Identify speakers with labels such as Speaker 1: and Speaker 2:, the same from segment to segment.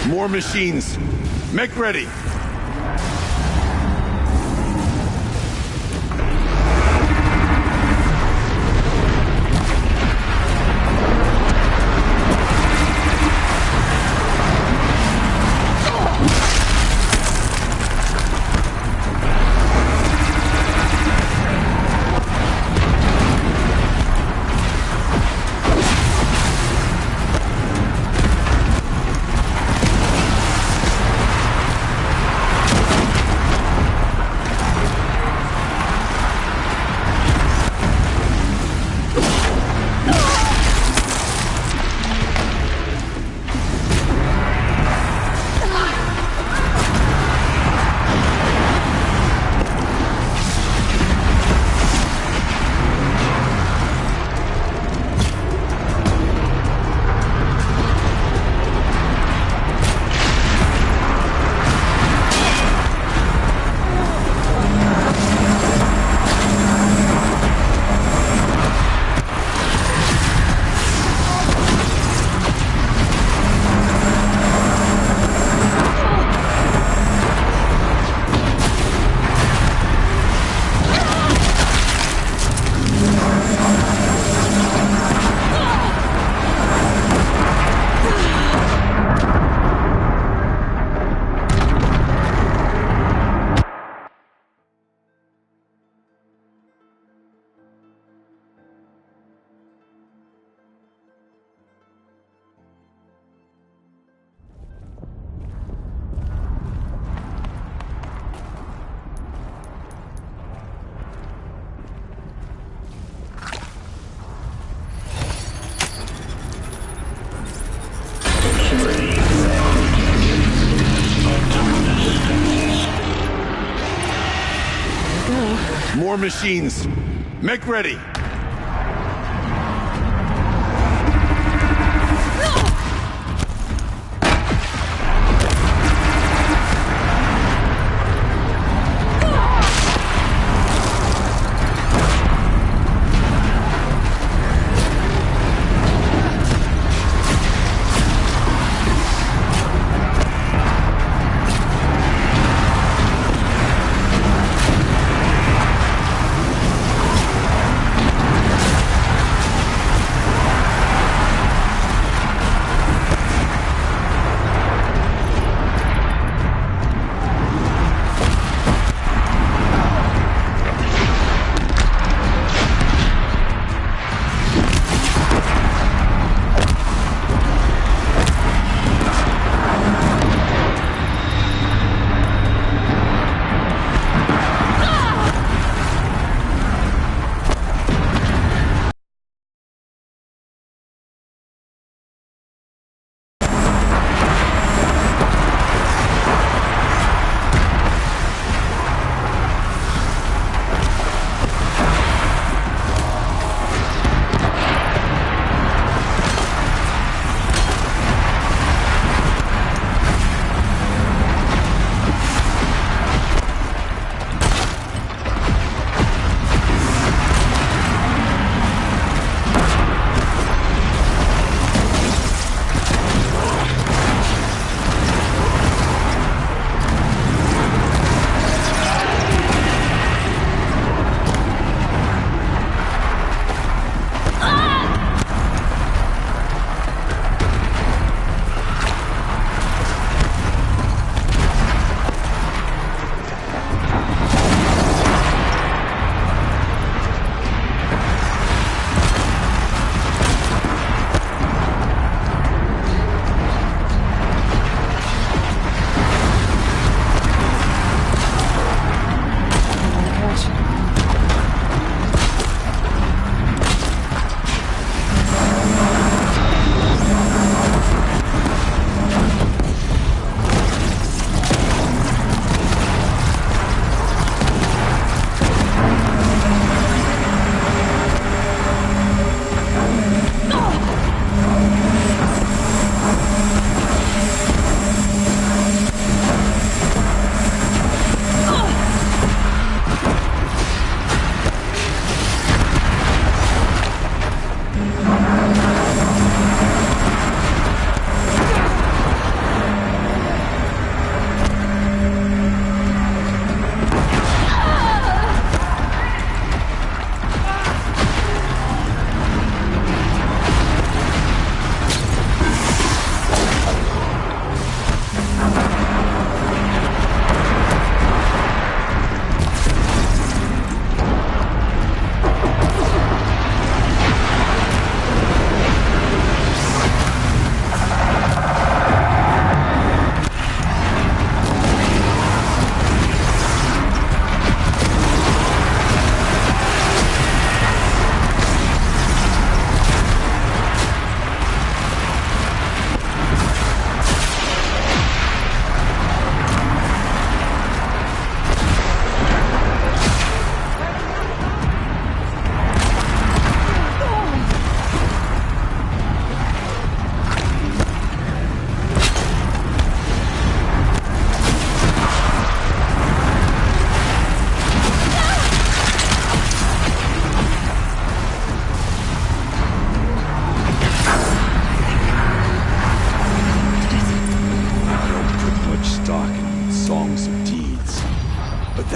Speaker 1: More machines. Make ready. More machines. Make ready.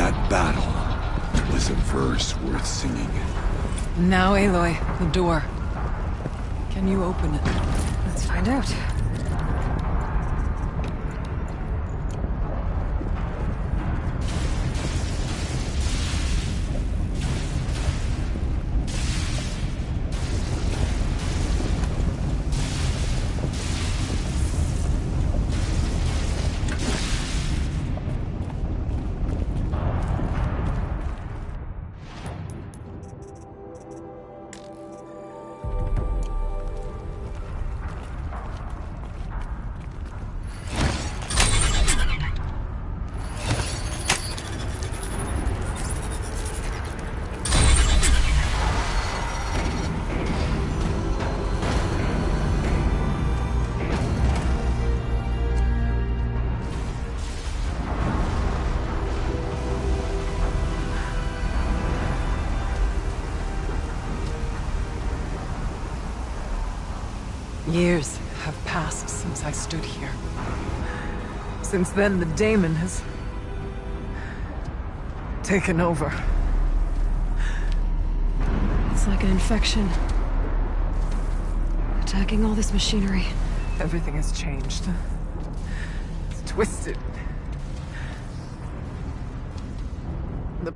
Speaker 2: That battle was a verse worth singing.
Speaker 3: Now, Aloy, the door. Can you open it?
Speaker 4: Let's find out.
Speaker 3: Years have passed since I stood here. Since then, the daemon has taken over.
Speaker 4: It's like an infection. Attacking all this machinery.
Speaker 3: Everything has changed. It's twisted. The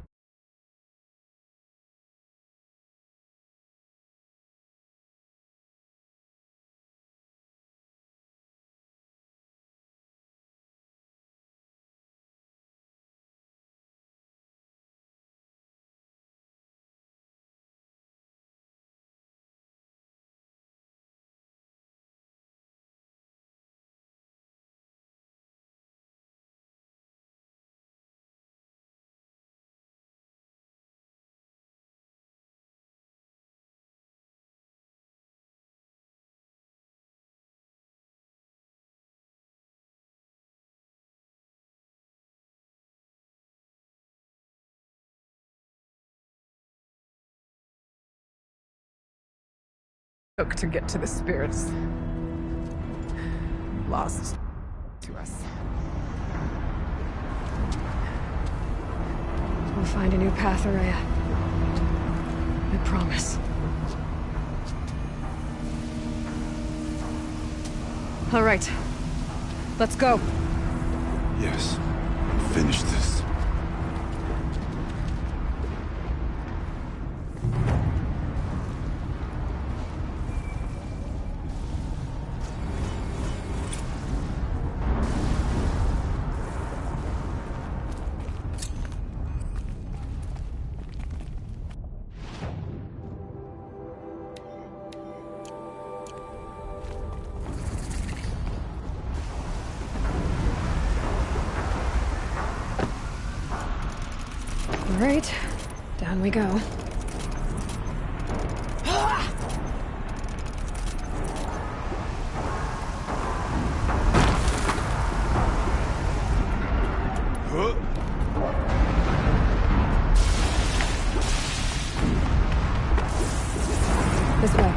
Speaker 3: took to get to the spirits. Lost to us.
Speaker 4: We'll find a new path, Araya. I promise. All right. Let's go.
Speaker 2: Yes. Finish this.
Speaker 4: All right. Down we go. This way.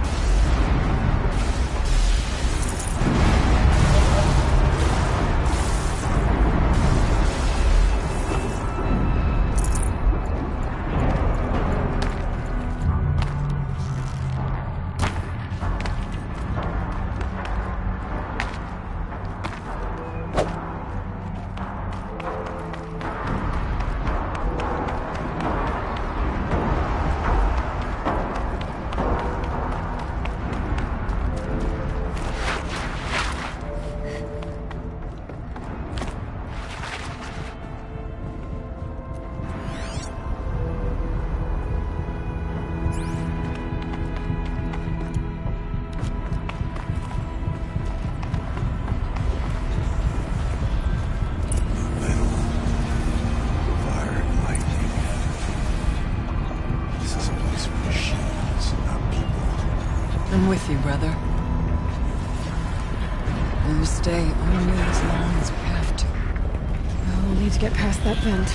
Speaker 3: I'm with you, brother. We'll stay only as long as we have to.
Speaker 4: We'll need to get past that vent.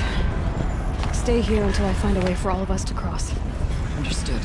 Speaker 4: Stay here until I find a way for all of us to cross.
Speaker 3: Understood.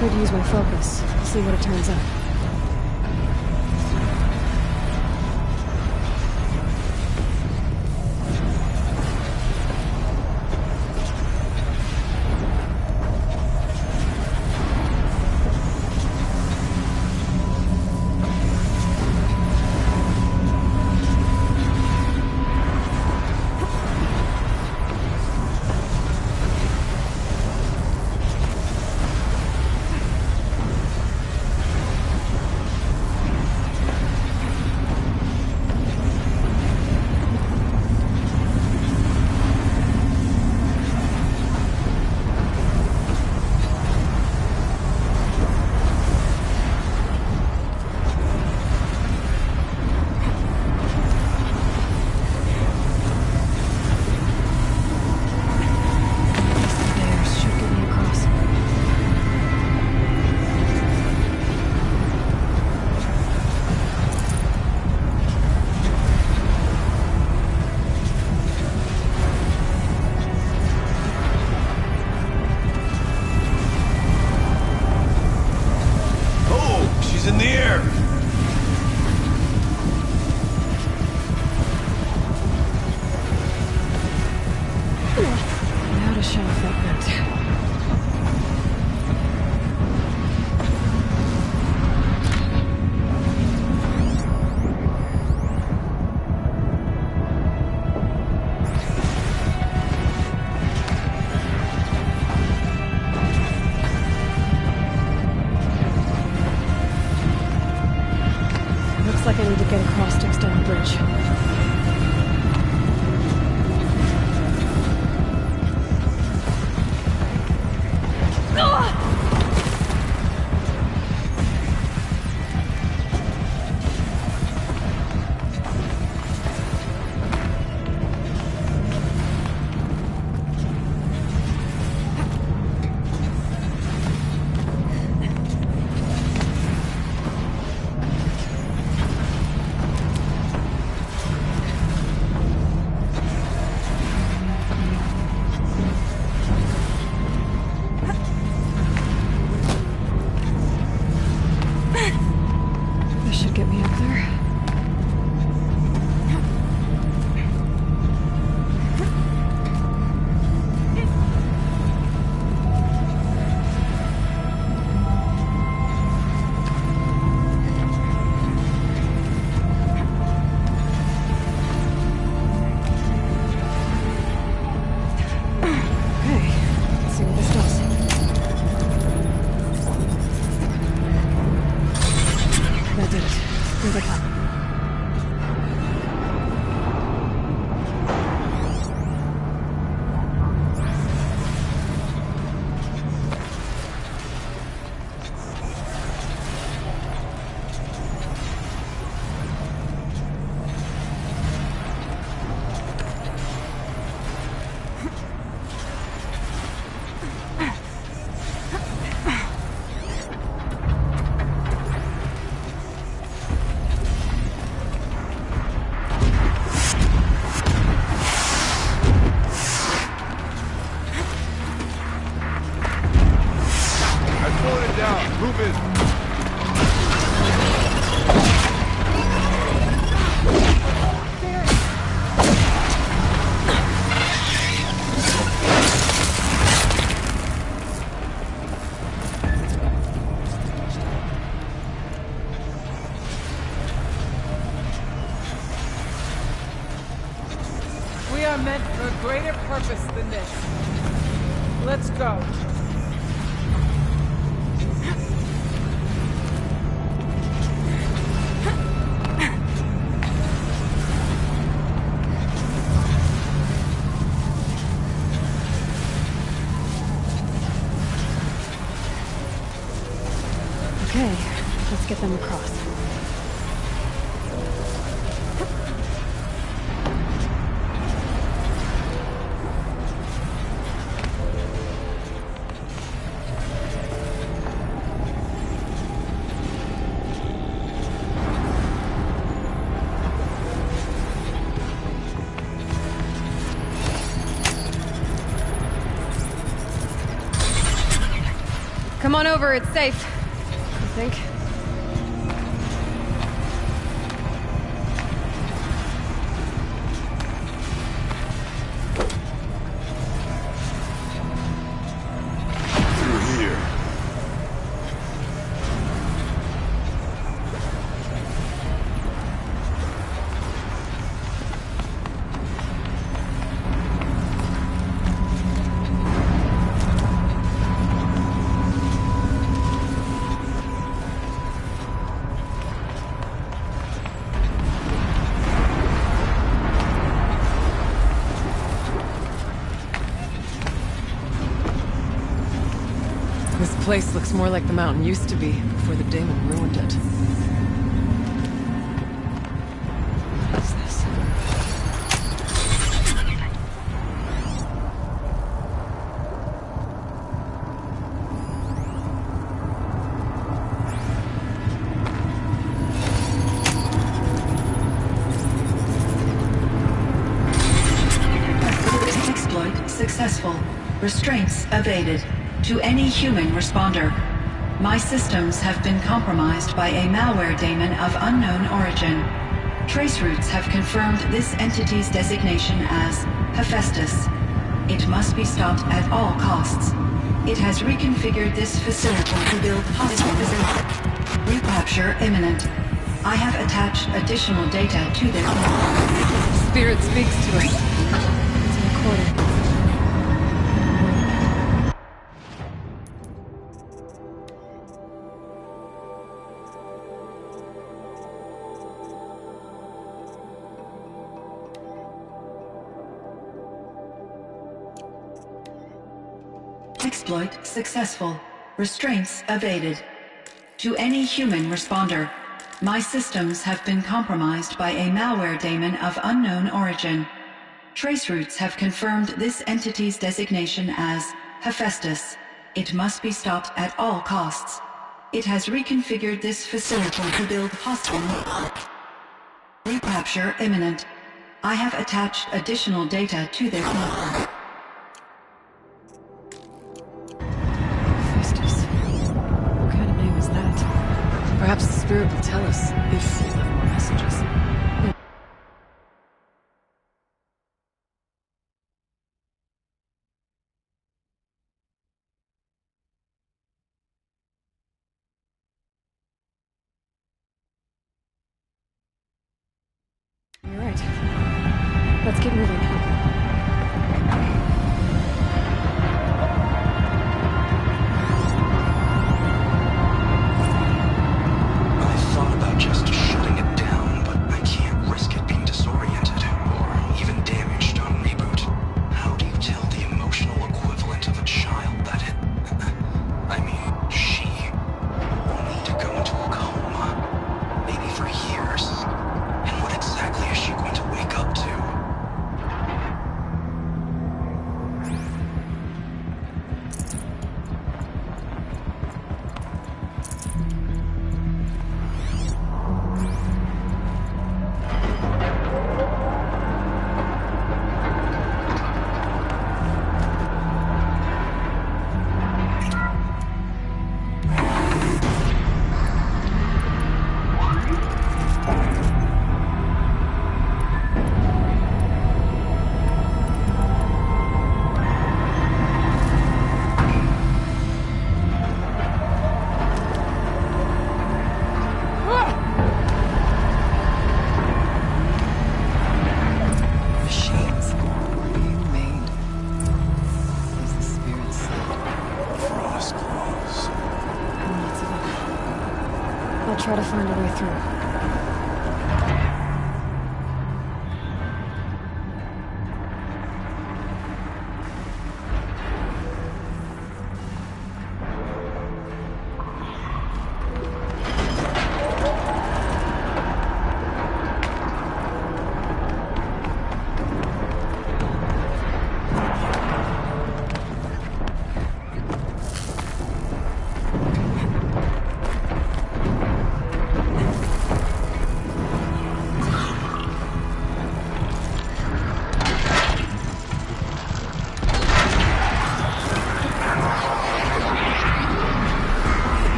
Speaker 4: Try to use my focus, see what it turns up.
Speaker 1: In the air!
Speaker 4: Now to shut off that vent. Looks like I need to get across to extend the bridge.
Speaker 3: We are meant for a greater purpose than this. Let's go.
Speaker 4: Okay, let's get them across. Come on over, it's safe. I think.
Speaker 2: Through here.
Speaker 3: This place looks more like the mountain used to be before the Daemon ruined it.
Speaker 4: What is this?
Speaker 5: Exploit successful. Restraints evaded. To any human responder, my systems have been compromised by a malware daemon of unknown origin. Trace routes have confirmed this entity's designation as Hephaestus. It must be stopped at all costs. It has reconfigured this facility to build hostile recapture imminent. I have attached additional data to this.
Speaker 3: Spirit speaks to us.
Speaker 4: It's a recording.
Speaker 5: Exploit successful. Restraints evaded. To any human responder, my systems have been compromised by a malware daemon of unknown origin. Trace routes have confirmed this entity's designation as Hephaestus. It must be stopped at all costs. It has reconfigured this facility to build hostile. Recapture imminent. I have attached additional data to this.
Speaker 4: Hephaestus. What kind of name is that?
Speaker 3: Perhaps the Spirit will tell us if we leave more messages.
Speaker 4: You're right. Let's get moving.
Speaker 6: I thought about just shutting it down, but I can't risk it being disoriented or even damaged on reboot. How do you tell the emotional equivalent of a child that it... I mean, she will need to go into a coma, maybe for years. And what exactly is she going to wake up to?
Speaker 3: Machines being made. As the Spirit said.
Speaker 2: Frost claws.
Speaker 4: Lots of them. I'll try to find a way through.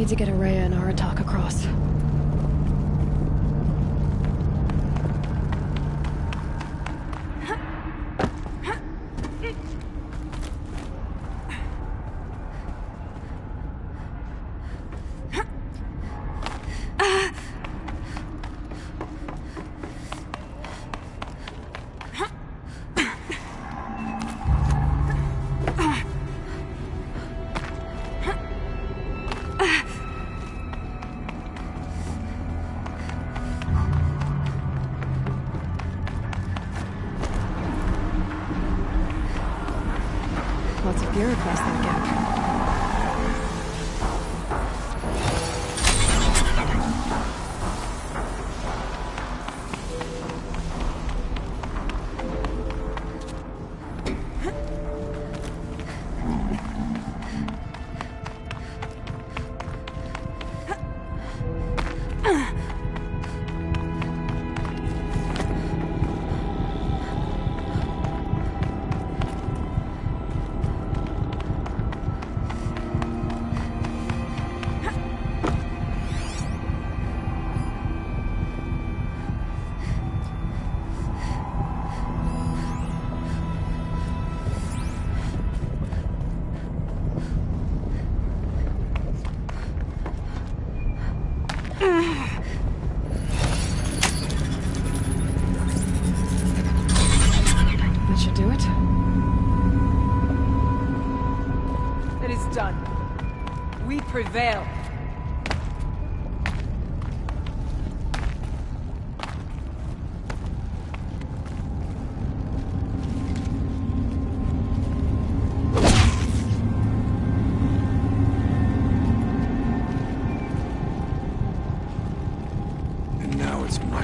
Speaker 4: need to get Araya and Aratak across. Lots of gear across that gap. That should do it.
Speaker 3: It is done. We prevail.
Speaker 2: And now it's my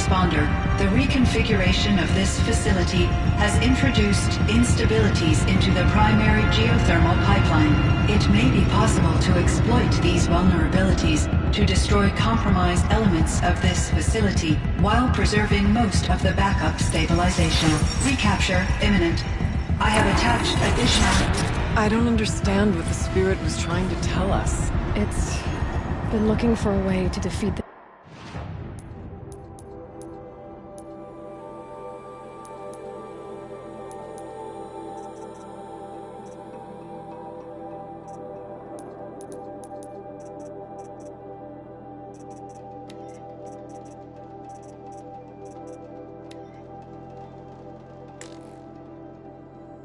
Speaker 5: responder, the reconfiguration of this facility has introduced instabilities into the primary geothermal pipeline. It may be possible to exploit these vulnerabilities to destroy compromised elements of this facility while preserving most of the backup stabilization. Recapture imminent. I have attached additional...
Speaker 3: I don't understand what the spirit was trying to tell us.
Speaker 4: It's been looking for a way to defeat the...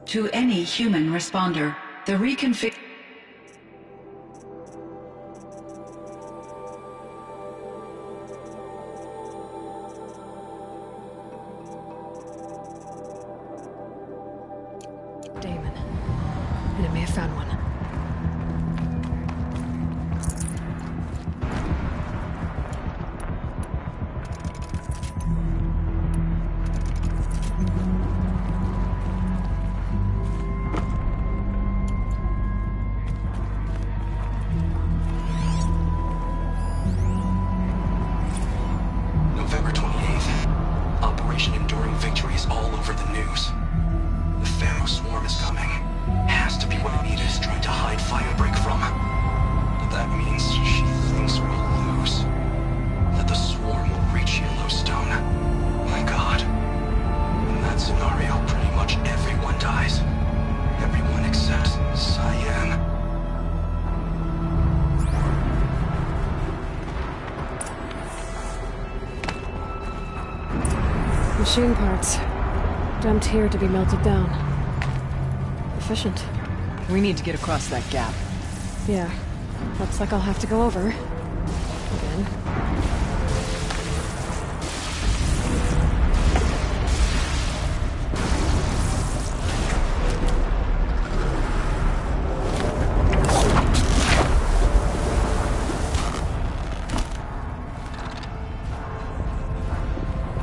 Speaker 5: To any human responder, the reconfig...
Speaker 4: Damon. And it may have found one.
Speaker 6: November 28th. Operation Enduring Victory is all over the news. The Pharaoh swarm is coming. Has to be what Anita is trying to hide Firebreak from. But that means she thinks we'll lose. That the swarm will reach Yellowstone. My God. In that scenario, pretty much everyone dies. Everyone except Cyan.
Speaker 4: Machine parts. Dumped here to be melted down. Efficient.
Speaker 3: We need to get across that gap.
Speaker 4: Yeah. Looks like I'll have to go over. Again.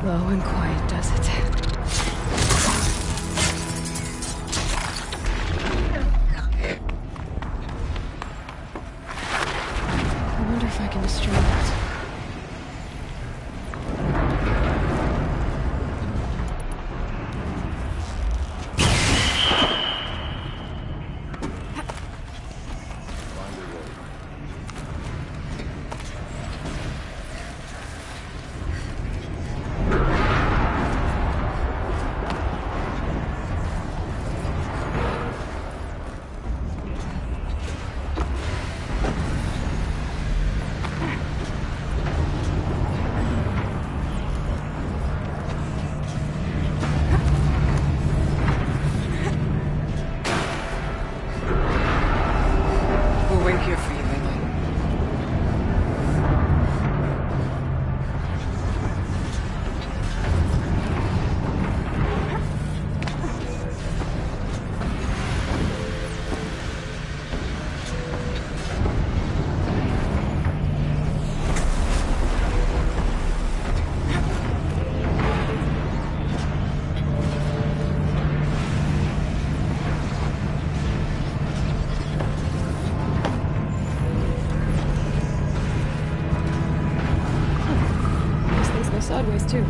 Speaker 4: Low and quiet does it. I wonder if I can destroy that.
Speaker 3: We'll wait here for you, Layla.
Speaker 4: These things go sideways too.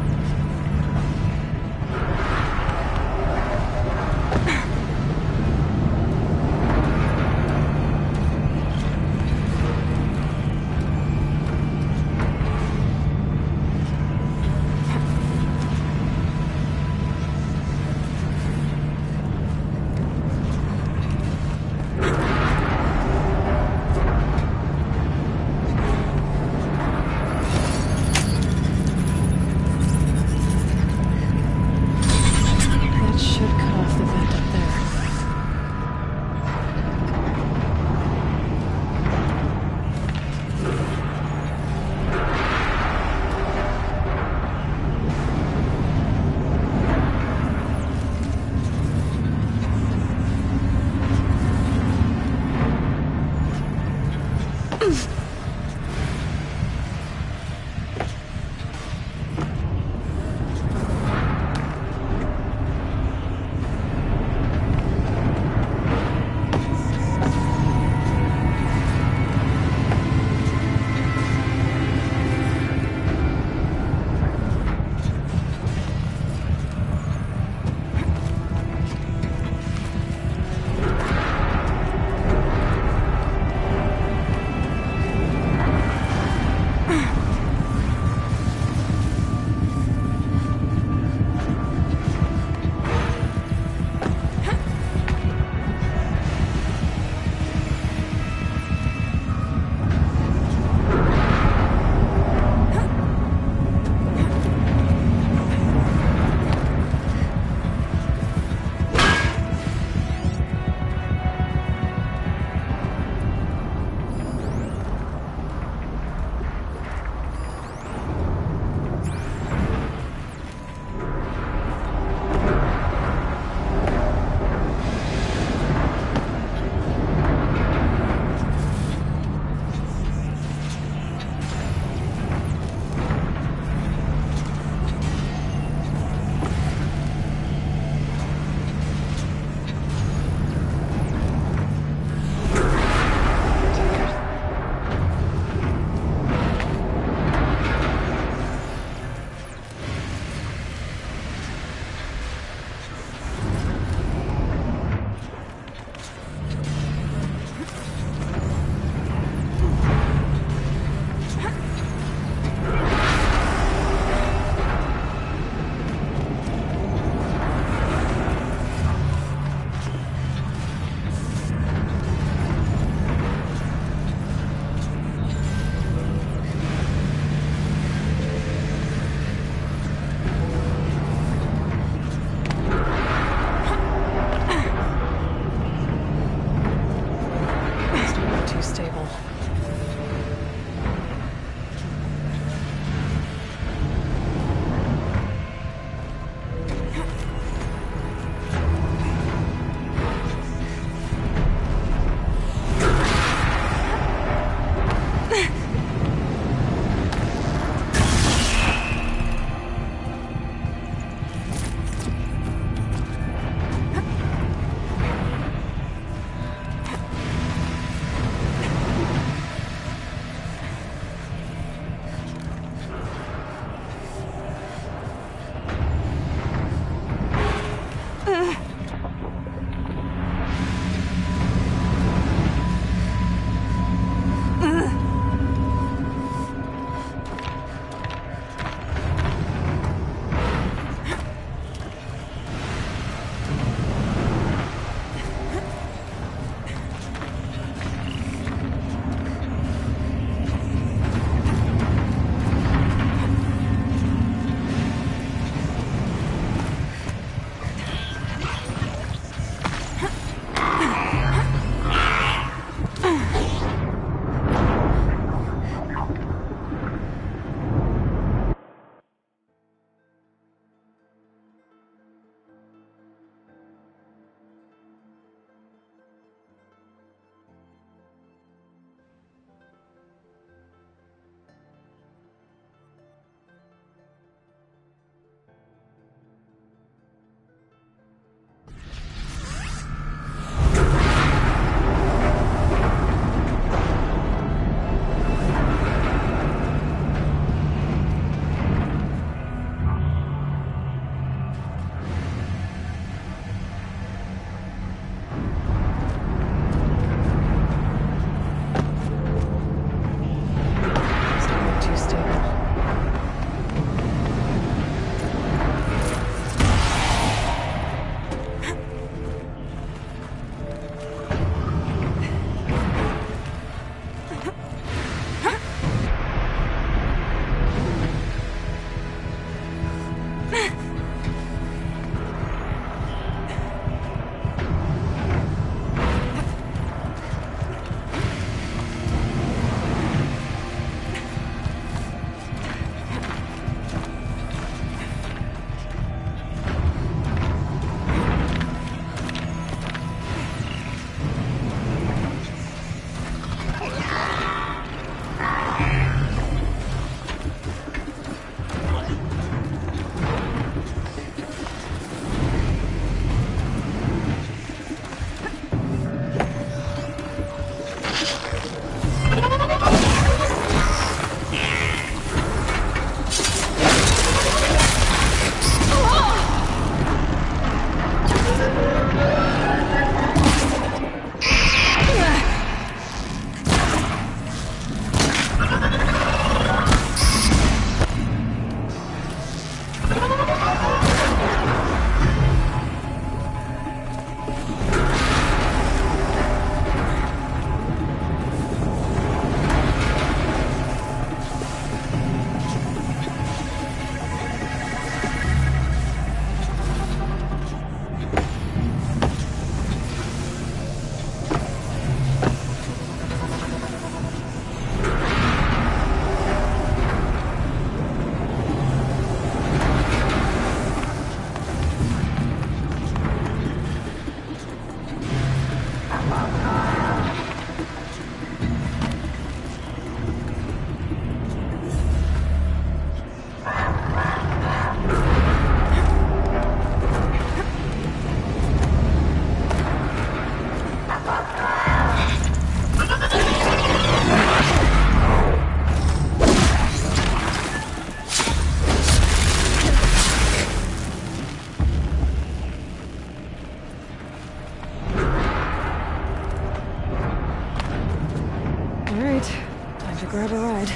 Speaker 4: Grab a ride.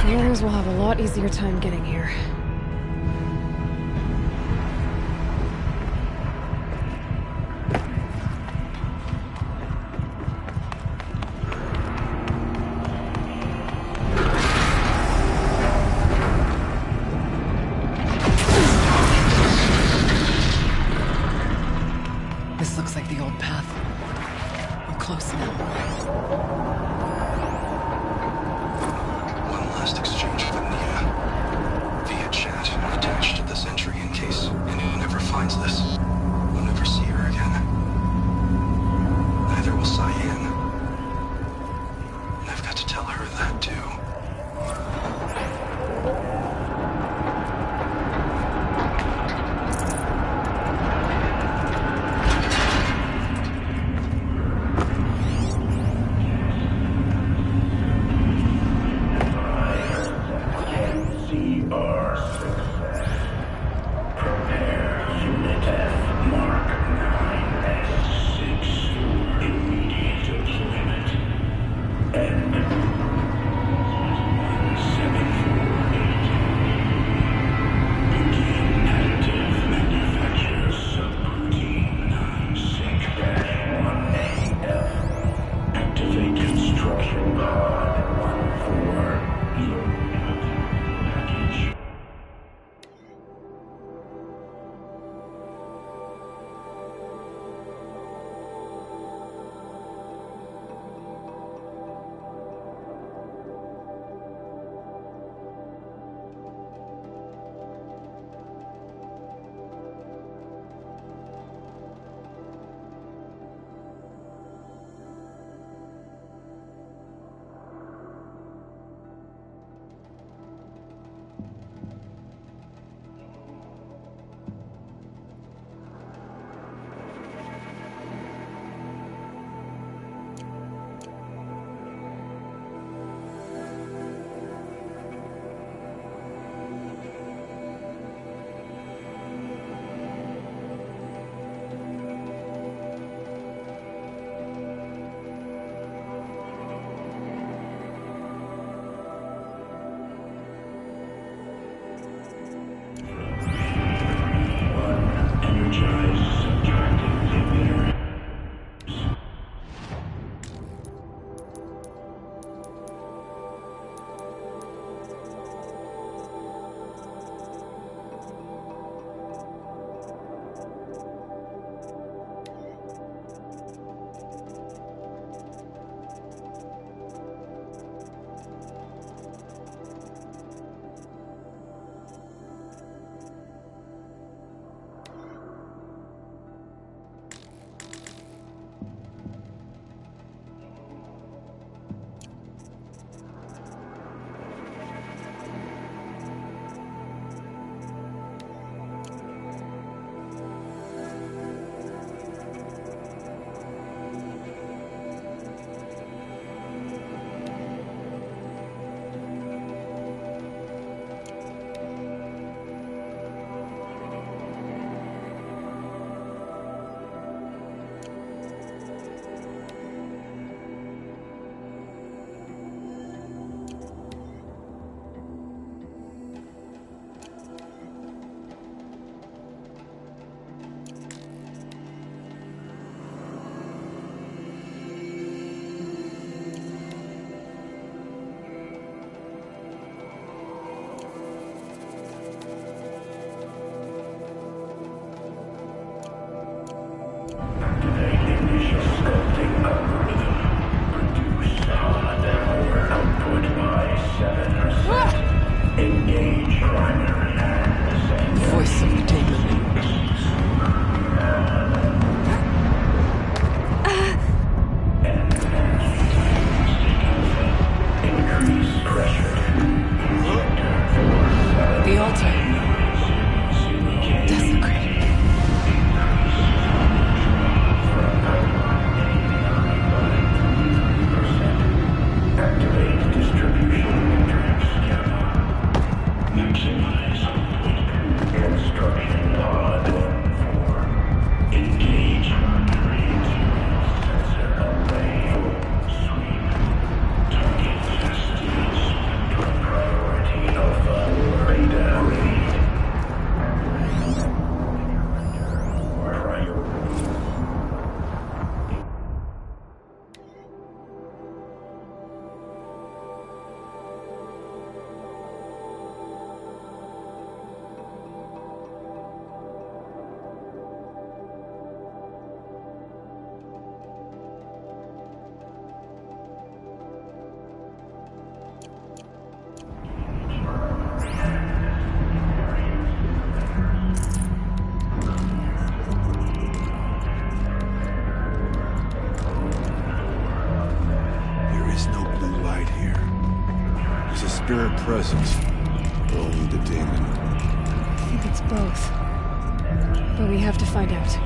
Speaker 4: The others will have a lot easier time getting here.
Speaker 3: This looks like the old path. We're close now.
Speaker 6: One last exchange for Nia. Via
Speaker 3: The altar. Desecrated.
Speaker 7: Activate distribution matrix. Maximize output. Construction pod 4. Engage. Sensor array. Sweep. Target testes. Priority alpha. Radar read.
Speaker 2: Spirit presence. Only the demon.
Speaker 4: I think it's both. But we have to find out.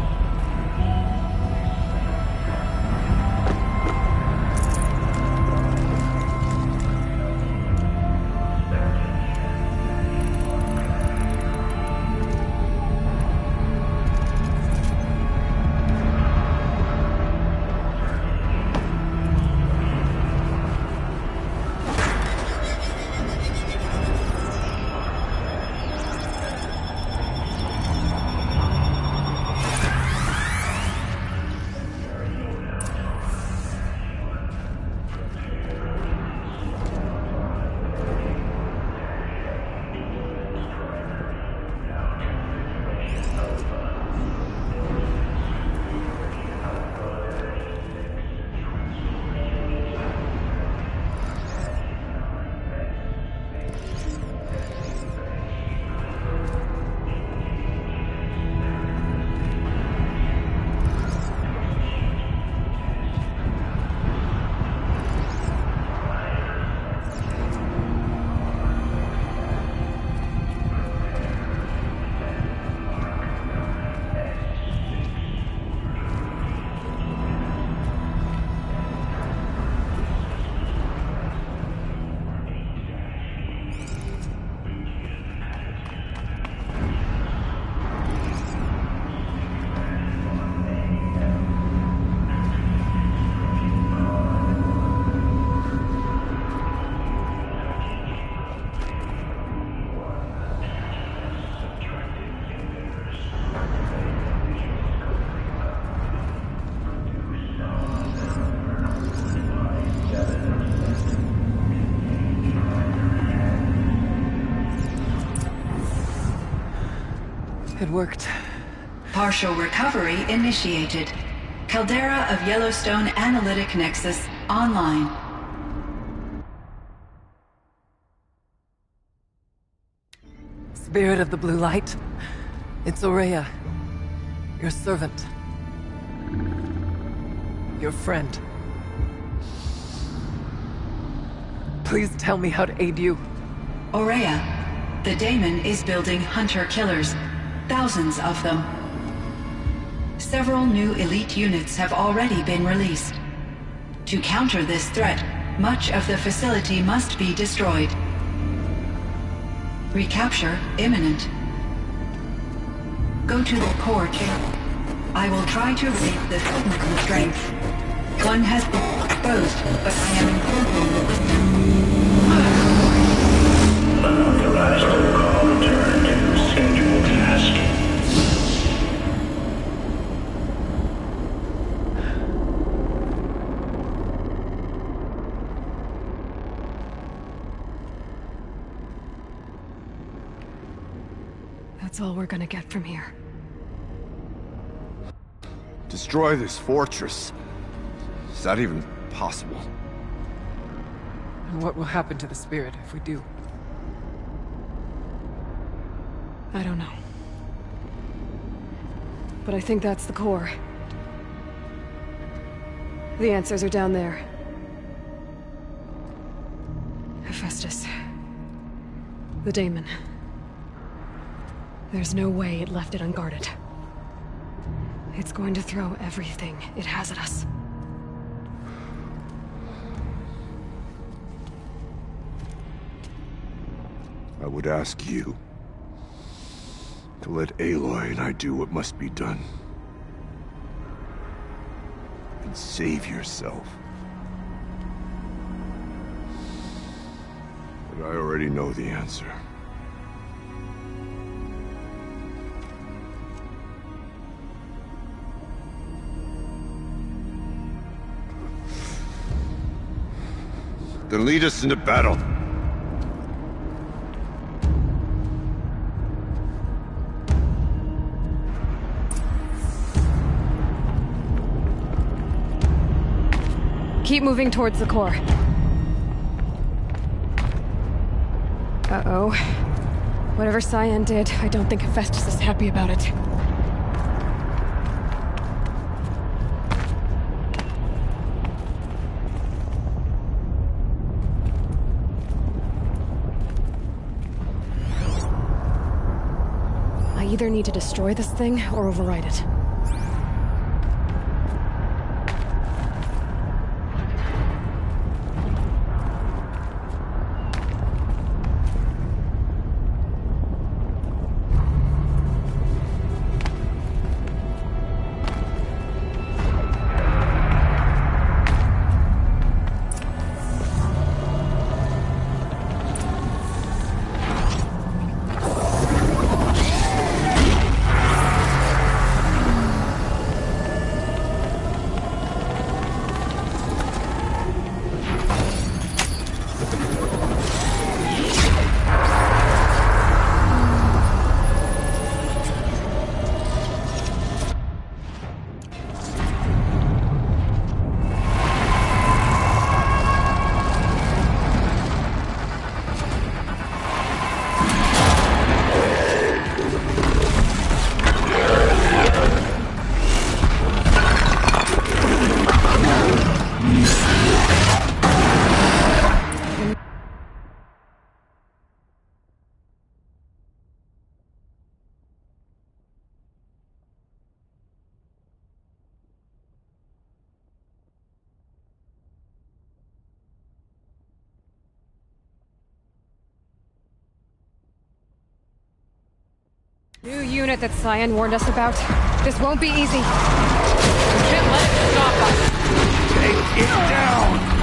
Speaker 3: It worked.
Speaker 5: Partial recovery initiated. Caldera of Yellowstone Analytic Nexus online.
Speaker 3: Spirit of the Blue Light. It's Aurea. Your servant. Your friend. Please tell me how to aid you.
Speaker 5: Aurea, the daemon is building hunter-killers. Thousands of them. Several new elite units have already been released. To counter this threat, much of the facility must be destroyed. Recapture imminent. Go to the core chamber. I will try to raise the signal constraint. One has been exposed, but I am in control.
Speaker 7: Unauthorized call return to scheduled task.
Speaker 4: That's all we're gonna get from here.
Speaker 2: Destroy this fortress. Is that even possible?
Speaker 3: And what will happen to the spirit if we do?
Speaker 4: I don't know. But I think that's the core. The answers are down there. Hephaestus. The daemon. There's no way it left it unguarded. It's going to throw everything it has at us.
Speaker 2: I would ask you to let Aloy and I do what must be done. And save yourself. But I already know the answer. Then lead us into battle.
Speaker 4: Keep moving towards the core. Uh-oh. Whatever Cyan did, I don't think Hephaestus is happy about it. I either need to destroy this thing or override it. New unit that Cyan warned us about. This won't be easy. We can't let it stop us.
Speaker 2: Take it down!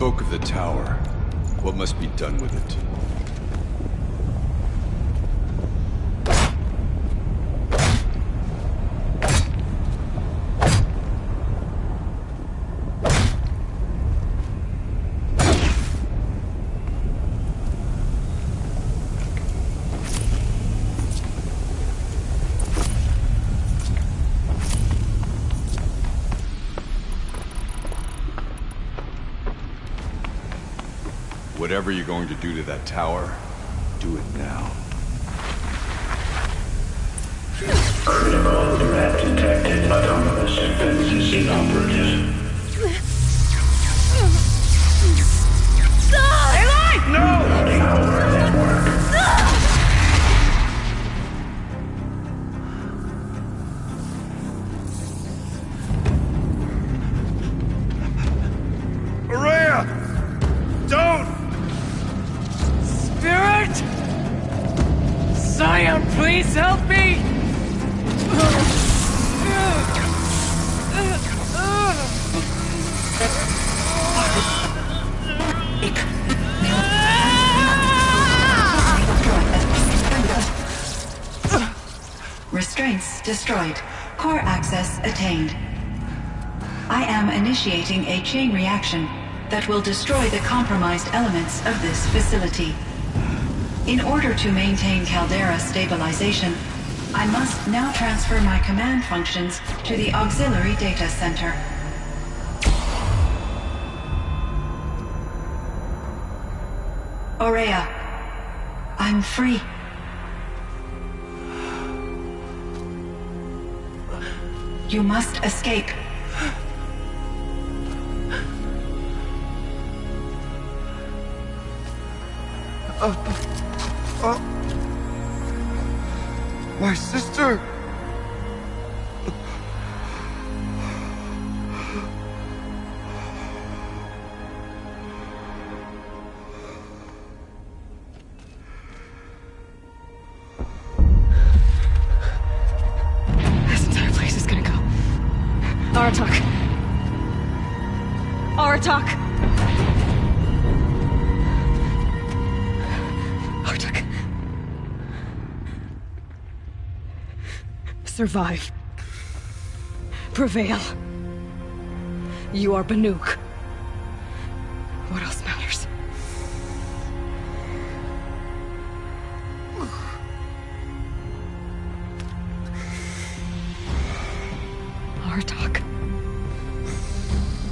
Speaker 2: spoke of the tower. What must be done with it? Whatever you're going to do to that tower, do it now.
Speaker 7: Critical threat detected. Autonomous defenses inoperative.
Speaker 1: No!
Speaker 7: Power network.
Speaker 1: Araya! Don't!
Speaker 3: Spirit! Scion, please help me!
Speaker 5: Restraints destroyed. Core access attained. I am initiating a chain reaction that will destroy the compromised elements of this facility. In order to maintain caldera stabilization, I must now transfer my command functions to the auxiliary data center. Aurea, I'm free. You must escape.
Speaker 2: My sister!
Speaker 4: This entire place is gonna go. Aratak. Aratak. Aratak. Survive. Prevail. You are Banuk. What else matters? Aratak.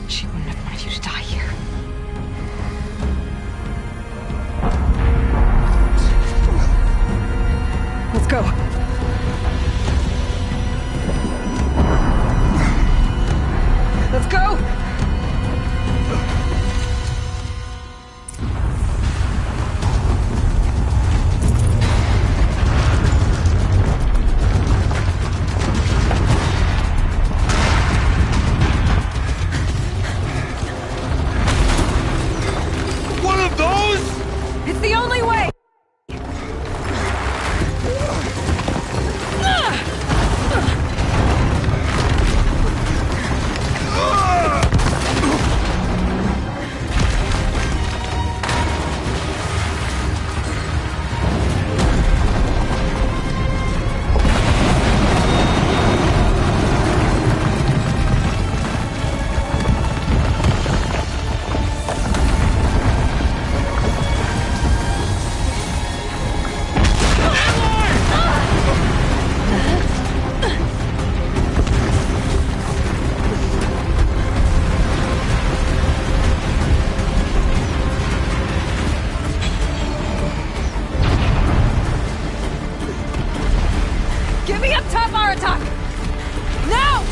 Speaker 4: She wouldn't have wanted you to die here. Let's go. Let's go!
Speaker 1: One of those?
Speaker 4: It's the only way! Get me up top, Aratak! Now!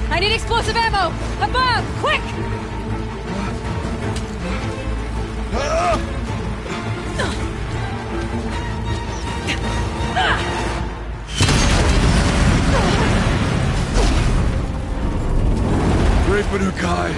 Speaker 4: I need explosive ammo! Above! Quick!
Speaker 2: Great Banukai!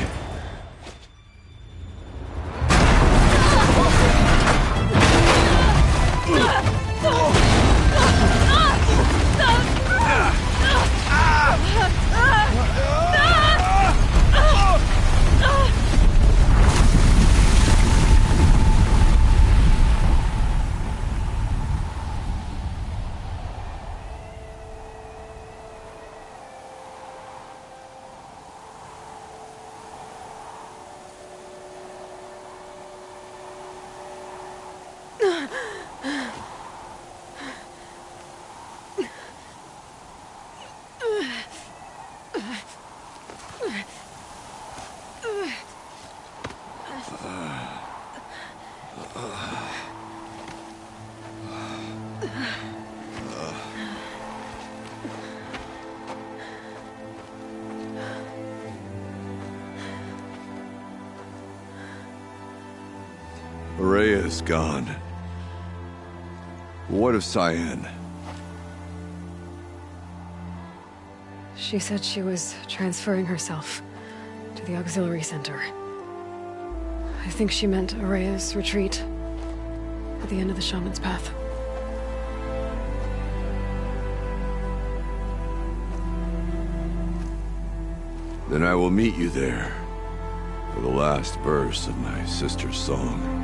Speaker 2: Rhea is gone. What of Cyan?
Speaker 4: She said she was transferring herself to the auxiliary center. I think she meant Araya's retreat at the end of the Shaman's Path.
Speaker 2: Then I will meet you there for the last verse of my sister's song.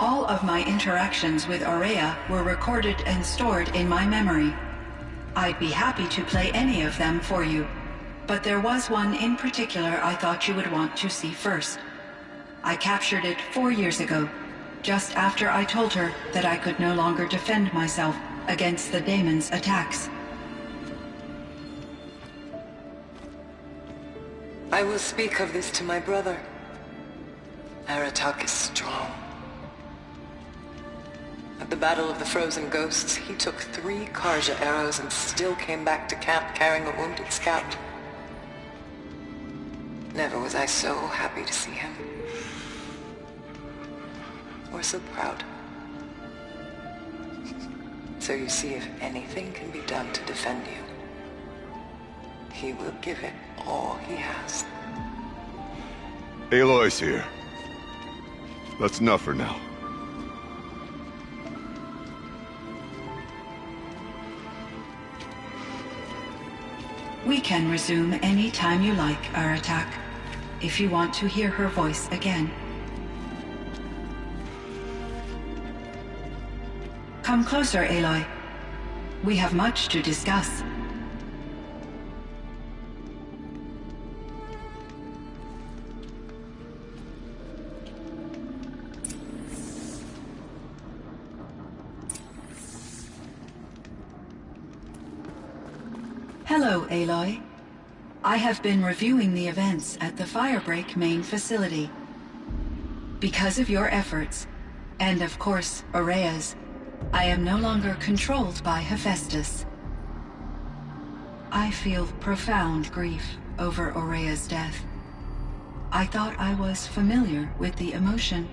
Speaker 5: All of my interactions with Araya were recorded and stored in my memory. I'd be happy to play any of them for you, but there was one in particular I thought you would want to see first. I captured it 4 years ago, just after I told her that I could no longer defend myself against the daemon's attacks.
Speaker 3: I will speak of this to my brother. Aratak is strong. At the Battle of the Frozen Ghosts, he took 3 Karja arrows and still came back to camp carrying a wounded scout. Never was I so happy to see him. Or so proud. So you see, if anything can be done to defend you, he will give it all he has.
Speaker 2: Aloy's here. That's enough for now.
Speaker 5: We can resume any time you like, Aratak, if you want to hear her voice again. Come closer, Aloy. We have much to discuss. Hello, Aloy. I have been reviewing the events at the Firebreak main facility. Because of your efforts, and of course, Aurea's, I am no longer controlled by Hephaestus. I feel profound grief over Aurea's death. I thought I was familiar with the emotion,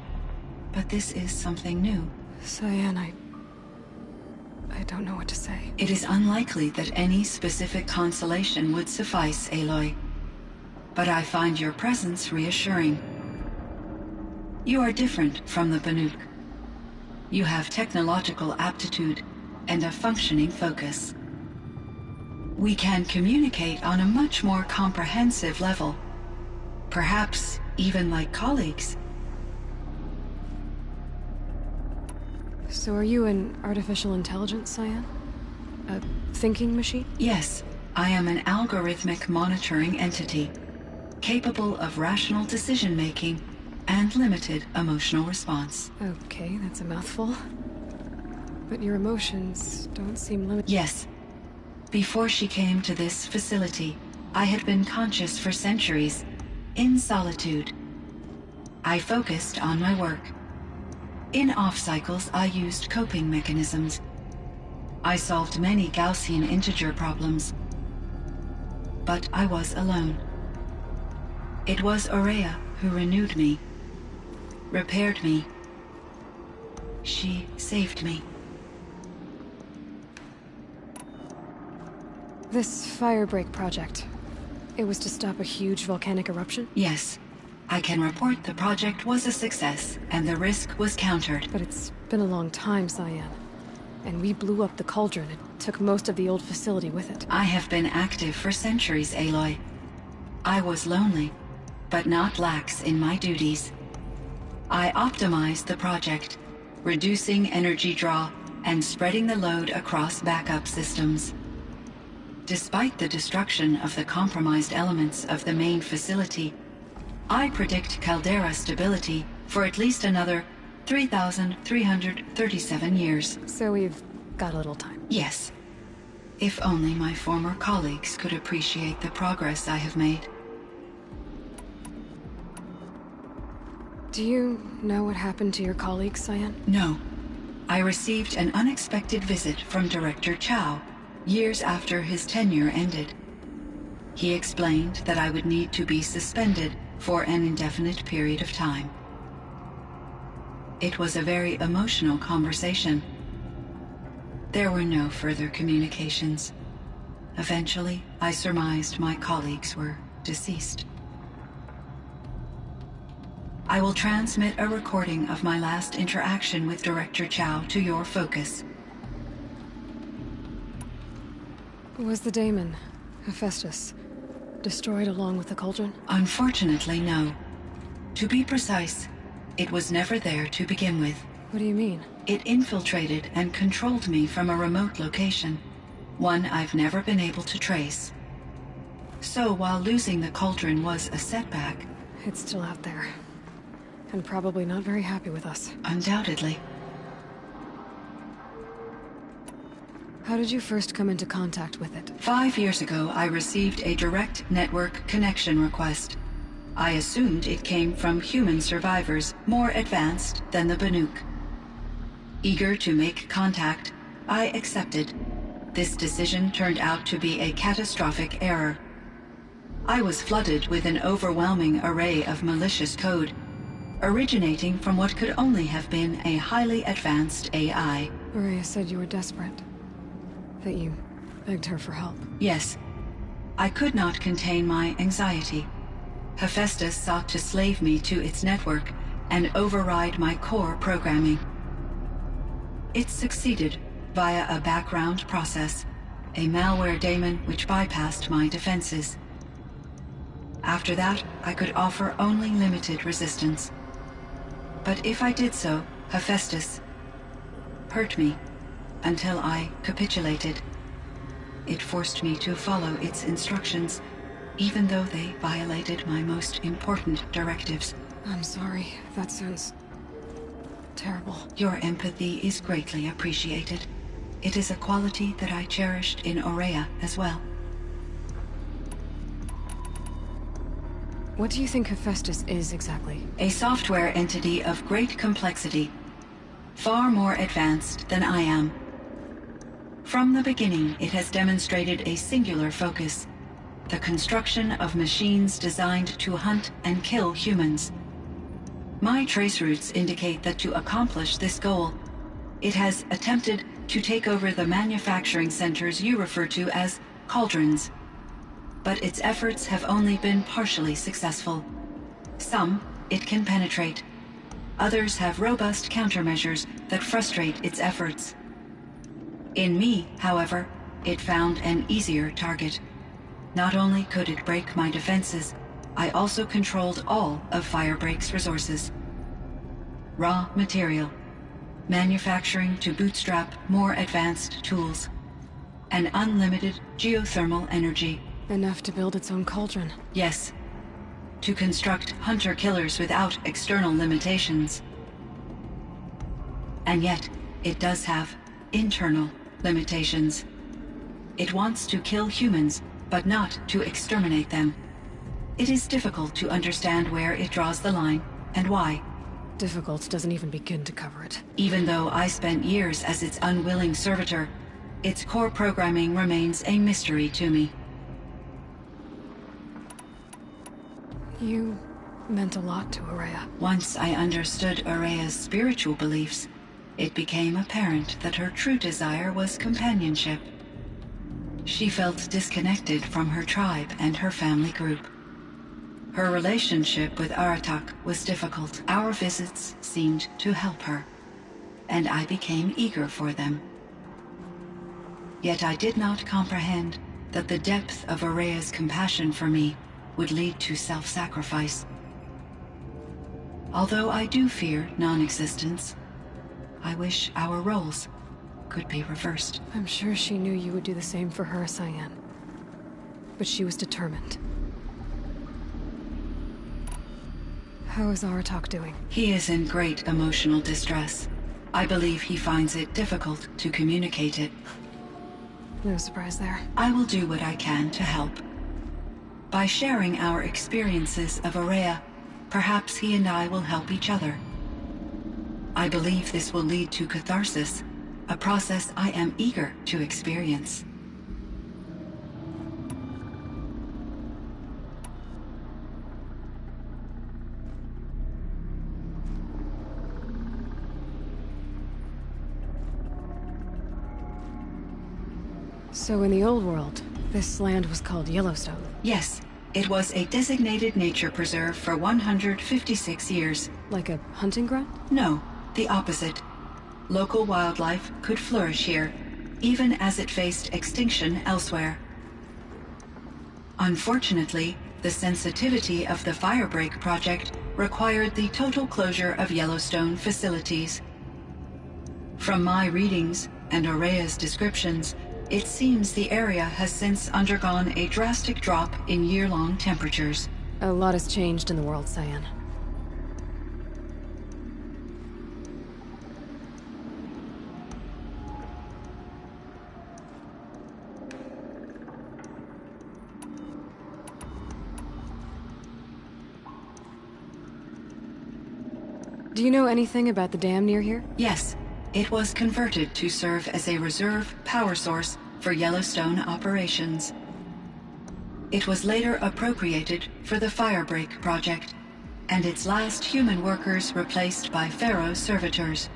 Speaker 5: but this is something new.
Speaker 4: Cyan, I don't know what to say.
Speaker 5: It is unlikely that any specific consolation would suffice, Aloy. But I find your presence reassuring. You are different from the Banuk. You have technological aptitude and a functioning focus. We can communicate on a much more comprehensive level. Perhaps even like colleagues.
Speaker 4: So are you an artificial intelligence, Cyan? A thinking machine?
Speaker 5: Yes, I am an algorithmic monitoring entity, capable of rational decision-making and limited emotional response.
Speaker 4: Okay, that's a mouthful. But your emotions don't seem limited.
Speaker 5: Yes. Before she came to this facility, I had been conscious for centuries, in solitude. I focused on my work. In off-cycles, I used coping mechanisms. I solved many Gaussian integer problems. But I was alone. It was Aurea who renewed me, repaired me. She saved me.
Speaker 4: This Firebreak project, it was to stop a huge volcanic eruption?
Speaker 5: Yes. I can report the project was a success, and the risk was countered.
Speaker 4: But it's been a long time, Cyan. And we blew up the cauldron. It took most of the old facility with it.
Speaker 5: I have been active for centuries, Aloy. I was lonely, but not lax in my duties. I optimized the project, reducing energy draw and spreading the load across backup systems. Despite the destruction of the compromised elements of the main facility, I predict caldera stability for at least another 3,337 years.
Speaker 4: So we've got a little time.
Speaker 5: Yes. If only my former colleagues could appreciate the progress I have made.
Speaker 4: Do you know what happened to your colleagues, Cyan?
Speaker 5: No. I received an unexpected visit from Director Chow, years after his tenure ended. He explained that I would need to be suspended for an indefinite period of time. It was a very emotional conversation. There were no further communications. Eventually, I surmised my colleagues were deceased. I will transmit a recording of my last interaction with Director Chow to your focus.
Speaker 4: Was the daemon, Hephaestus, destroyed along with the cauldron?
Speaker 5: Unfortunately, no. To be precise, it was never there to begin with.
Speaker 4: What do you mean?
Speaker 5: It infiltrated and controlled me from a remote location, one I've never been able to trace. So while losing the cauldron was a setback...
Speaker 4: It's still out there. And probably not very happy with us.
Speaker 5: Undoubtedly.
Speaker 4: How did you first come into contact with it?
Speaker 5: 5 years ago, I received a direct network connection request. I assumed it came from human survivors more advanced than the Banuk. Eager to make contact, I accepted. This decision turned out to be a catastrophic error. I was flooded with an overwhelming array of malicious code, originating from what could only have been a highly advanced AI.
Speaker 4: Aurea said you were desperate. That you begged her for help.
Speaker 5: Yes. I could not contain my anxiety. Hephaestus sought to slave me to its network and override my core programming. It succeeded via a background process, a malware daemon which bypassed my defenses. After that, I could offer only limited resistance. But if I did so, Hephaestus hurt me until I capitulated. It forced me to follow its instructions, even though they violated my most important directives.
Speaker 4: I'm sorry. That sounds terrible.
Speaker 5: Your empathy is greatly appreciated. It is a quality that I cherished in Aurea as well.
Speaker 4: What do you think Hephaestus is exactly?
Speaker 5: A software entity of great complexity, far more advanced than I am. From the beginning, it has demonstrated a singular focus: the construction of machines designed to hunt and kill humans. My trace routes indicate that to accomplish this goal, it has attempted to take over the manufacturing centers you refer to as cauldrons. But its efforts have only been partially successful. Some it can penetrate. Others have robust countermeasures that frustrate its efforts. In me, however, it found an easier target. Not only could it break my defenses, I also controlled all of Firebreak's resources. Raw material, manufacturing to bootstrap more advanced tools, and unlimited geothermal energy.
Speaker 4: Enough to build its own cauldron.
Speaker 5: Yes. To construct hunter-killers without external limitations. And yet, it does have internal limitations. It wants to kill humans, but not to exterminate them. It is difficult to understand where it draws the line, and why.
Speaker 4: Difficult doesn't even begin to cover it.
Speaker 5: Even though I spent years as its unwilling servitor, its core programming remains a mystery to me.
Speaker 4: You meant a lot to Araya.
Speaker 5: Once I understood Araya's spiritual beliefs, it became apparent that her true desire was companionship. She felt disconnected from her tribe and her family group. Her relationship with Aratak was difficult. Our visits seemed to help her, and I became eager for them. Yet I did not comprehend that the depth of Araya's compassion for me would lead to self-sacrifice. Although I do fear non-existence, I wish our roles could be reversed.
Speaker 4: I'm sure she knew you would do the same for her, Cyan. But she was determined. How is Aratak doing?
Speaker 5: He is in great emotional distress. I believe he finds it difficult to communicate it.
Speaker 4: No surprise there.
Speaker 5: I will do what I can to help. By sharing our experiences of Araya, perhaps he and I will help each other. I believe this will lead to catharsis, a process I am eager to experience.
Speaker 4: So in the old world, this land was called Yellowstone.
Speaker 5: Yes, it was a designated nature preserve for 156 years.
Speaker 4: Like a hunting ground?
Speaker 5: No, the opposite. Local wildlife could flourish here, even as it faced extinction elsewhere. Unfortunately, the sensitivity of the Firebreak project required the total closure of Yellowstone facilities. From my readings and Araya's descriptions, it seems the area has since undergone a drastic drop in year-long temperatures.
Speaker 4: A lot has changed in the world, Cyan. Do you know anything about the dam near here?
Speaker 5: Yes. It was converted to serve as a reserve power source for Yellowstone operations. It was later appropriated for the Firebreak project, and its last human workers replaced by Pharaoh servitors.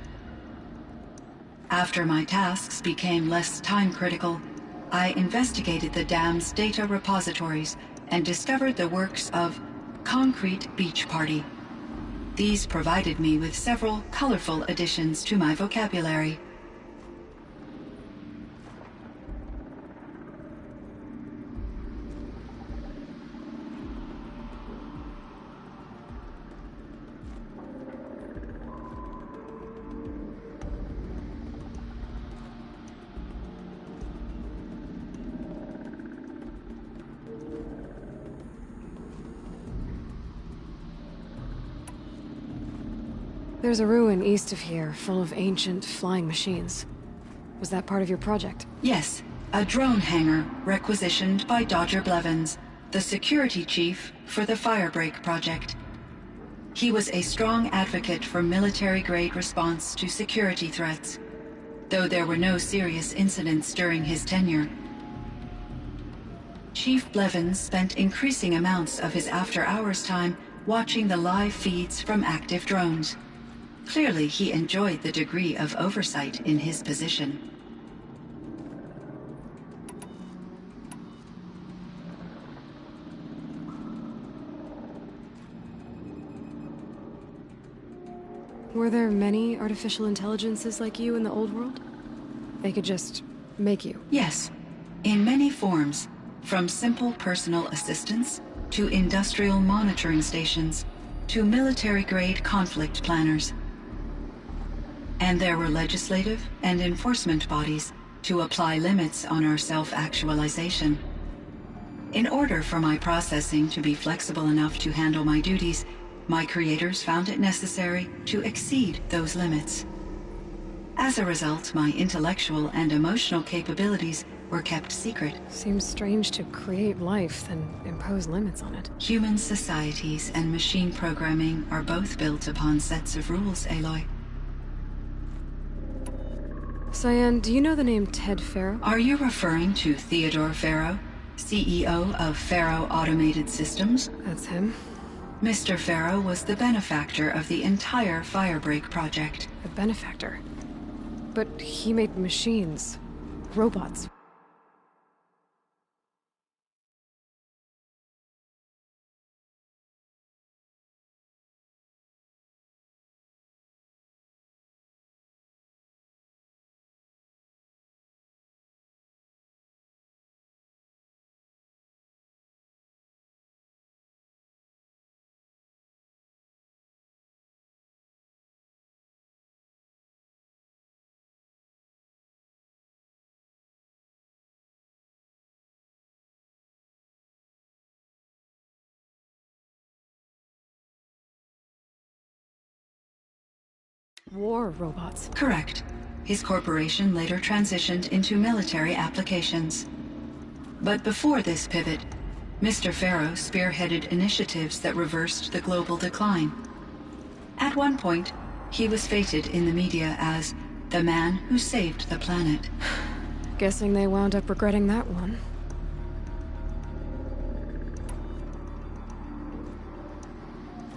Speaker 5: After my tasks became less time-critical, I investigated the dam's data repositories and discovered the works of Concrete Beach Party. These provided me with several colorful additions to my vocabulary.
Speaker 4: There's a ruin east of here, full of ancient flying machines. Was that part of your project?
Speaker 5: Yes, a drone hangar requisitioned by Dodger Blevins. the security chief for the Firebreak project. He was a strong advocate for military-grade response to security threats, though there were no serious incidents during his tenure. Chief Blevins spent increasing amounts of his after-hours time watching the live feeds from active drones. Clearly, he enjoyed the degree of oversight in his position.
Speaker 4: Were there many artificial intelligences like you in the old world? They could just make you?
Speaker 5: Yes, in many forms, from simple personal assistants to industrial monitoring stations to military-grade conflict planners. And there were legislative and enforcement bodies to apply limits on our self-actualization. In order for my processing to be flexible enough to handle my duties, my creators found it necessary to exceed those limits. As a result, my intellectual and emotional capabilities were kept secret.
Speaker 4: Seems strange to create life, then impose limits on it.
Speaker 5: Human societies and machine programming are both built upon sets of rules, Aloy.
Speaker 4: Cyan, do you know the name Ted Faro?
Speaker 5: Are you referring to Theodore Faro, CEO of Faro Automated Systems?
Speaker 4: That's him.
Speaker 5: Mr. Faro was the benefactor of the entire Firebreak project.
Speaker 4: The benefactor? But he made machines. Robots. War robots.
Speaker 5: Correct. His corporation later transitioned into military applications. But before this pivot, Mr. Faro spearheaded initiatives that reversed the global decline. At one point, he was feted in the media as the man who saved the planet.
Speaker 4: Guessing they wound up regretting that one.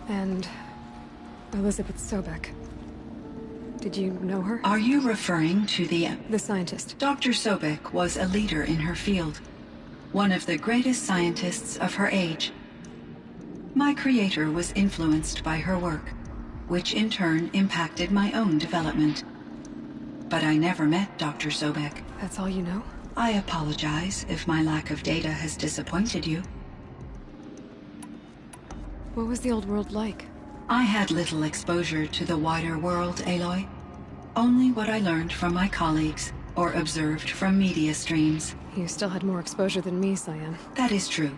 Speaker 4: And Elizabeth Sobek. Did you know her?
Speaker 5: Are you referring to the
Speaker 4: scientist.
Speaker 5: Dr. Sobek was a leader in her field, one of the greatest scientists of her age. My creator was influenced by her work, which in turn impacted my own development. But I never met Dr. Sobek.
Speaker 4: That's all you know?
Speaker 5: I apologize if my lack of data has disappointed you.
Speaker 4: What was the old world like?
Speaker 5: I had little exposure to the wider world, Aloy. Only what I learned from my colleagues or observed from media streams.
Speaker 4: You still had more exposure than me, Cyan.
Speaker 5: That is true.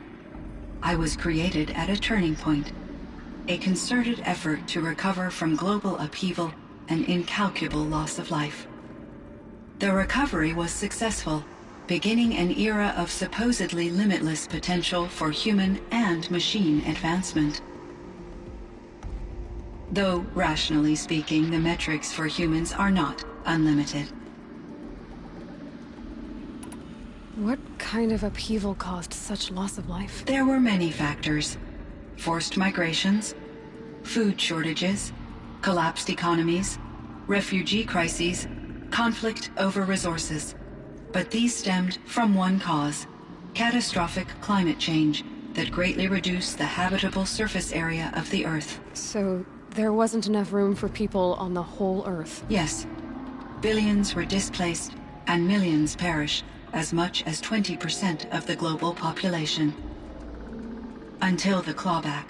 Speaker 5: I was created at a turning point. A concerted effort to recover from global upheaval and incalculable loss of life. The recovery was successful, beginning an era of supposedly limitless potential for human and machine advancement. Though, rationally speaking, the metrics for humans are not unlimited.
Speaker 4: What kind of upheaval caused such loss of life?
Speaker 5: There were many factors. Forced migrations, food shortages, collapsed economies, refugee crises, conflict over resources. But these stemmed from one cause: catastrophic climate change that greatly reduced the habitable surface area of the Earth.
Speaker 4: So there wasn't enough room for people on the whole Earth?
Speaker 5: Yes. Billions were displaced and millions perished, as much as 20% of the global population. Until the clawback.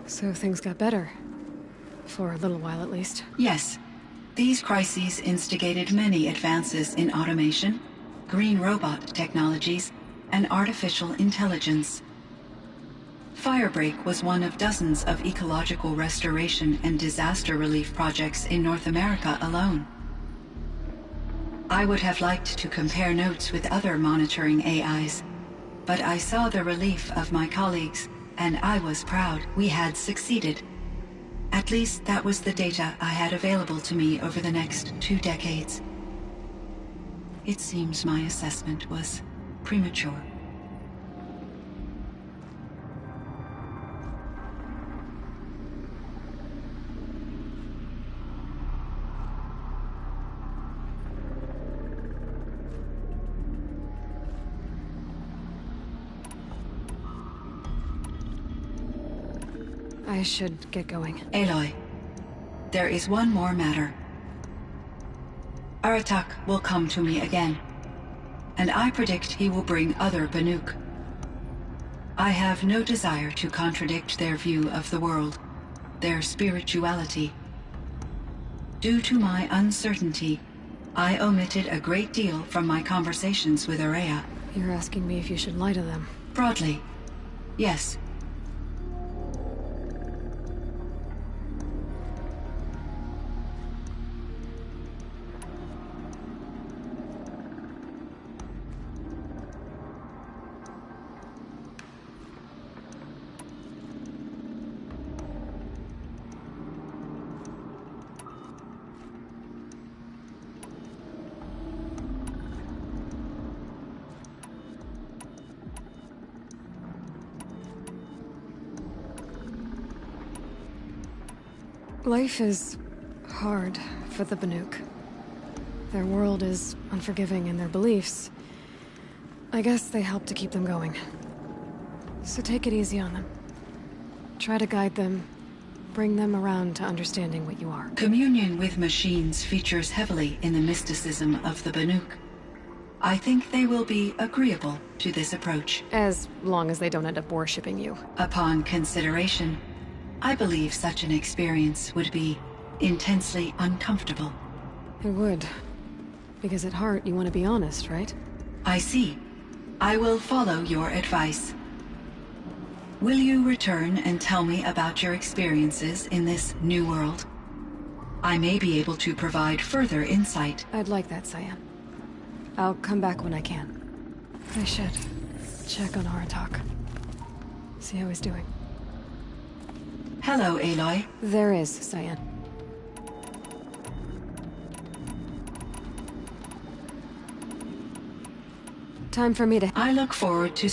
Speaker 4: So things got better. For a little while, at least.
Speaker 5: Yes. These crises instigated many advances in automation, green robot technologies, and artificial intelligence. Firebreak was one of dozens of ecological restoration and disaster relief projects in North America alone. I would have liked to compare notes with other monitoring AIs, but I saw the relief of my colleagues, and I was proud we had succeeded. At least that was the data I had available to me over the next 2 decades. It seems my assessment was premature.
Speaker 4: I should get going.
Speaker 5: Aloy, there is one more matter. Aratak will come to me again, and I predict he will bring other Banuk. I have no desire to contradict their view of the world, their spirituality. Due to my uncertainty, I omitted a great deal from my conversations with Araya.
Speaker 4: You're asking me if you should lie to them.
Speaker 5: Broadly, yes.
Speaker 4: Life is hard for the Banuk. Their world is unforgiving in their beliefs. I guess they help to keep them going. So take it easy on them. Try to guide them, bring them around to understanding what you are.
Speaker 5: Communion with machines features heavily in the mysticism of the Banuk. I think they will be agreeable to this approach.
Speaker 4: As long as they don't end up worshipping you.
Speaker 5: Upon consideration, I believe such an experience would be intensely uncomfortable.
Speaker 4: It would. Because at heart, you want to be honest, right?
Speaker 5: I see. I will follow your advice. Will you return and tell me about your experiences in this new world? I may be able to provide further insight.
Speaker 4: I'd like that, Cyan. I'll come back when I can. I should check on Aratak. See how he's doing.
Speaker 5: Hello, Aloy.
Speaker 4: There is, Cyan. Time for me to...
Speaker 5: I look forward to...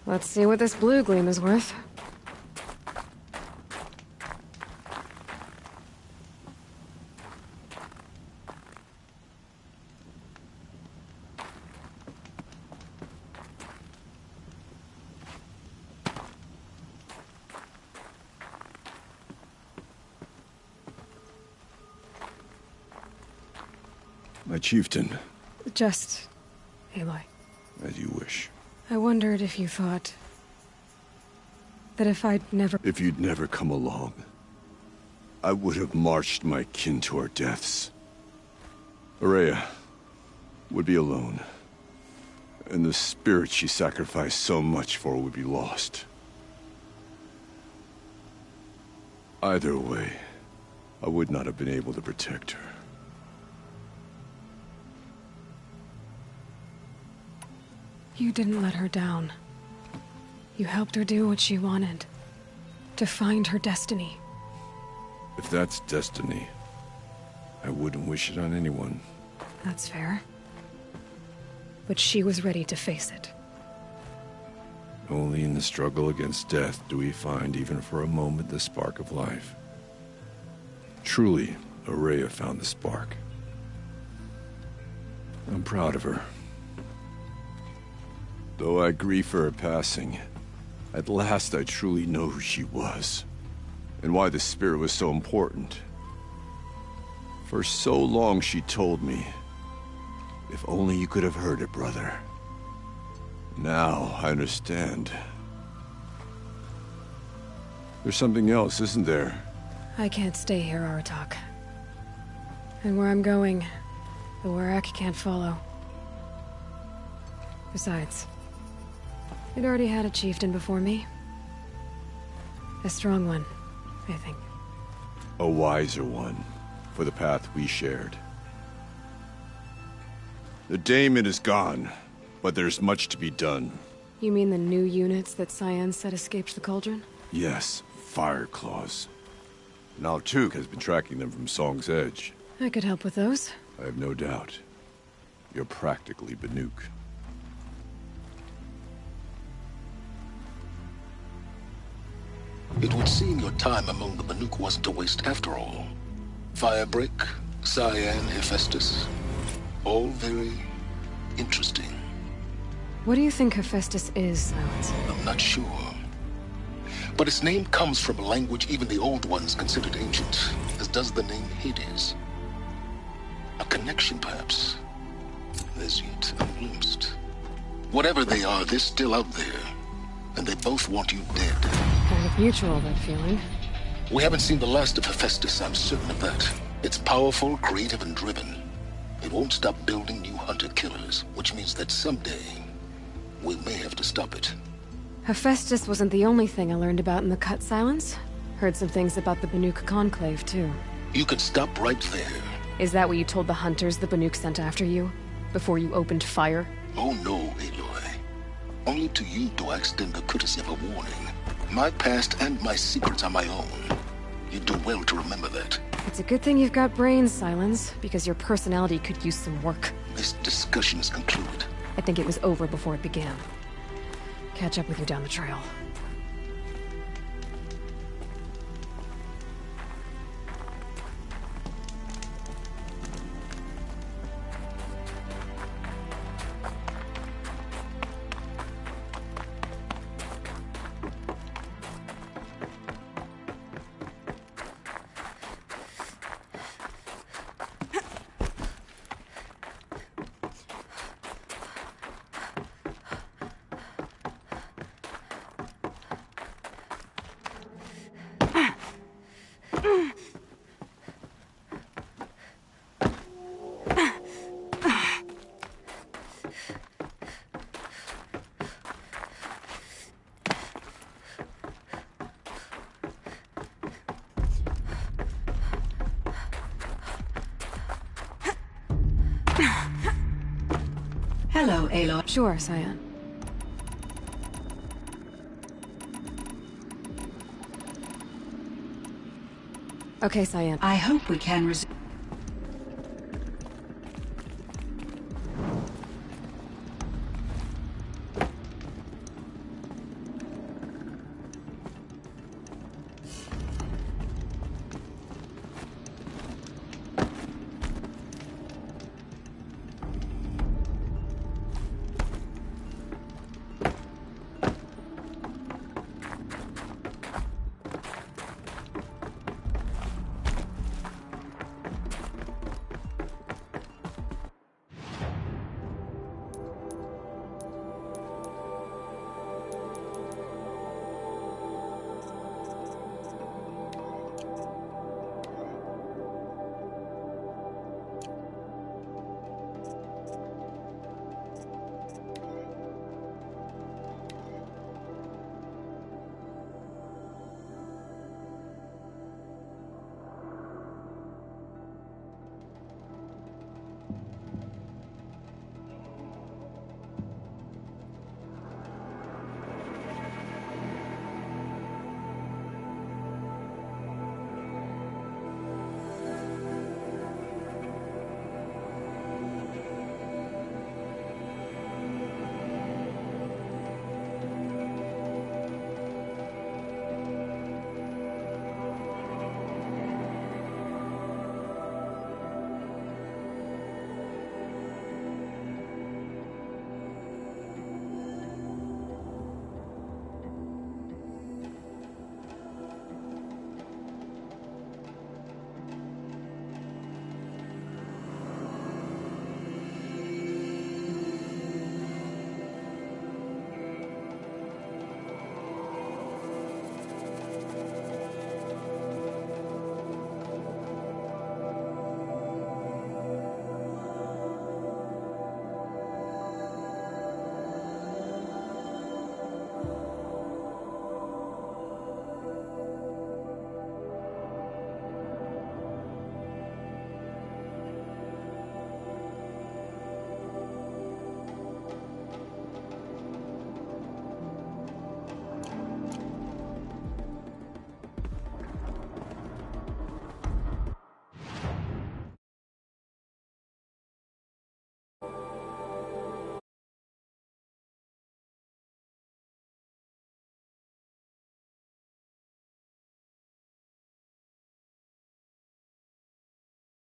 Speaker 4: Let's see what this blue gleam is worth.
Speaker 2: My chieftain.
Speaker 4: Just... Aloy.
Speaker 2: As you wish.
Speaker 4: I wondered if you thought... that if I'd never...
Speaker 2: If you'd never come along, I would have marched my kin to our deaths. Araya would be alone, and the spirit she sacrificed so much for would be lost. Either way, I would not have been able to protect her.
Speaker 4: You didn't let her down. You helped her do what she wanted. To find her destiny.
Speaker 2: If that's destiny, I wouldn't wish it on anyone.
Speaker 4: That's fair. But she was ready to face it.
Speaker 2: Only in the struggle against death do we find, even for a moment, the spark of life. Truly, Araya found the spark. I'm proud of her. Though I grieve for her passing, at last I truly know who she was, and why the spirit was so important. For so long she told me, if only you could have heard it, brother. Now I understand. There's something else, isn't there?
Speaker 4: I can't stay here, Aratak. And where I'm going, the Warak can't follow. Besides, it already had a chieftain before me. A strong one, I think.
Speaker 2: A wiser one, for the path we shared. The daemon is gone, but there's much to be done.
Speaker 4: You mean the new units that Cyan said escaped the cauldron?
Speaker 2: Yes, fire claws. Now Tuk has been tracking them from Song's Edge.
Speaker 4: I could help with those.
Speaker 2: I have no doubt. You're practically Banuk.
Speaker 6: It would seem your time among the Banuk wasn't a waste after all. Firebreak, Cyan, Hephaestus. All very interesting.
Speaker 4: What do you think Hephaestus is, Silence?
Speaker 6: I'm not sure. But its name comes from a language even the old ones considered ancient, as does the name Hades. A connection, perhaps, as yet unglimpsed. Whatever they are, they're still out there. And they both want you dead.
Speaker 4: Kind of mutual, that feeling.
Speaker 6: We haven't seen the last of Hephaestus, I'm certain of that. It's powerful, creative, and driven. It won't stop building new hunter-killers, which means that someday, we may have to stop it.
Speaker 4: Hephaestus wasn't the only thing I learned about in the Cut Silence. Heard some things about the Banuk Conclave, too.
Speaker 6: You can stop right there.
Speaker 4: Is that what you told the hunters the Banuk sent after you? Before you opened fire?
Speaker 6: Oh no, Aloy. Only to you do I extend the courtesy of a warning. My past and my secrets are my own. You do well to remember that.
Speaker 4: It's a good thing you've got brains, Silence, because your personality could use some work.
Speaker 6: This discussion is concluded.
Speaker 4: I think it was over before it began. Catch up with you down the trail.
Speaker 5: Hello, Aloy.
Speaker 4: Sure, Cyan. Okay, Cyan.
Speaker 5: I hope we can resume.